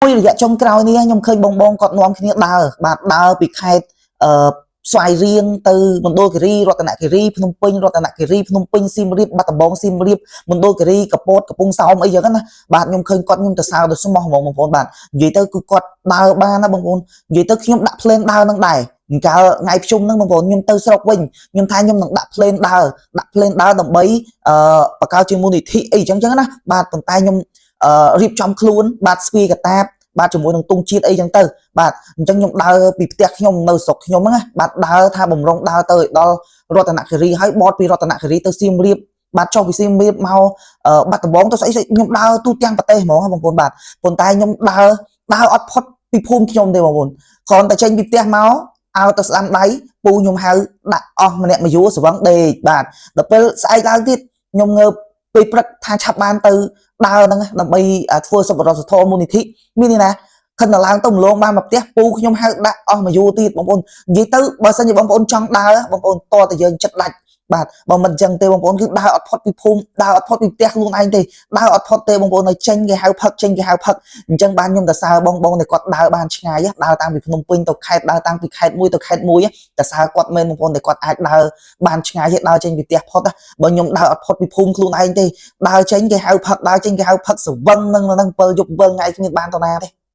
ពីរយៈចុងក្រោយនេះខ្ញុំឃើញបងគាត់នាំគ្នាដើរបាទដើរពីខេត្តស្វាយរៀងទៅមណ្ឌលគិរីរតនគិរីភ្នំពេញរតនគិរីភ្នំពេញសៀមរាបបាត់ដំបងសៀមរាបមណ្ឌលគិរីកពតកំពង់សោមអីចឹងណាបាទខ្ញុំឃើញគាត់ខ្ញុំទៅសើទៅស្មោះហ្មងបងប្អូនបាទនិយាយទៅគឺគាត់ដើរបានណាបងប្អូននិយាយទៅខ្ញុំដាក់ភ្លេងដើរនឹងដែរកាលថ្ងៃភ្ជុំហ្នឹងបងប្អូនខ្ញុំទៅស្រុកវិញខ្ញុំថាខ្ញុំនឹងដាក់ភ្លេងដើរដើម្បីបង្កើតជាមូលនិធិអីចឹងណាបាទប៉ុន្តែខ្ញុំរៀបចំខ្លួនបាទស្ពាយកតាបបាទជាមួយនឹងទង់ជាតិអីចឹងទៅបាទអញ្ចឹងខ្ញុំដើរពីផ្ទះខ្ញុំនៅស្រុកខ្ញុំហ្នឹងណាបាទដើរថាបំរុងដើរទៅដល់រតនគិរីហើយបតពីរតនគិរីទៅសៀមរាបបាទចុះពីសៀមរាបមកបាត់ដំបងទៅស្អីខ្ញុំដើរទូទាំងប្រទេសហ្មងបងប្អូនបាទប៉ុន្តែខ្ញុំដើរអត់ផុតពីភូមិខ្ញុំទេបងប្អូនគ្រាន់តែចេញពីផ្ទះមកឲ្យទៅស្ដាំដៃពូខ្ញុំហៅដាក់អស់ម្នាក់មួយយួរស្វឹងដេកបាទដល់ពេលស្អែកឡើងទៀតខ្ញុំងើបពេលព្រឹកថាឆាប់បានទៅដើរហ្នឹងដើម្បីធ្វើសប្បុរសធម៌មូលនិធិមាននេះណាខិនដល់ឡើងទៅម្លងបានមកផ្ទះពូខ្ញុំហៅដាក់អស់មួយយួរទៀតបងប្អូននិយាយទៅបើសិនជាបងប្អូនចង់ដើរបងប្អូនតតែយើងចិត្តដាច់បាទបើមិនអញ្ចឹងទេបងប្អូនគឺដើរអត់ផុតពីភូមិដើរអត់ផុតពីផ្ទះខ្លួនឯងទេដើរអត់ផុតទេបងប្អូនឲ្យចេញគេហៅផឹកចេញគេហៅផឹកអញ្ចឹងបានខ្ញុំទៅសើបងដែលគាត់ដើរបានឆ្ងាយដើរតាំងពីភ្នំពេញទៅខេត្តដើរតាំងពីខេត្តមួយទៅខេត្តមួយទៅសើគាត់មែនបងប្អូនដែលគាត់អាចដើរបានឆ្ងាយដើរចេញពីផ្ទះផុតបើខ្ញុំដើរអត់ផុតពីភូមិខ្លួនឯងទេដើរចេញគេហៅផឹកដើរចេញគេហៅផឹកស្វឹងនឹង7យប់7ថ្ងៃគ្មានបានទៅណាទេ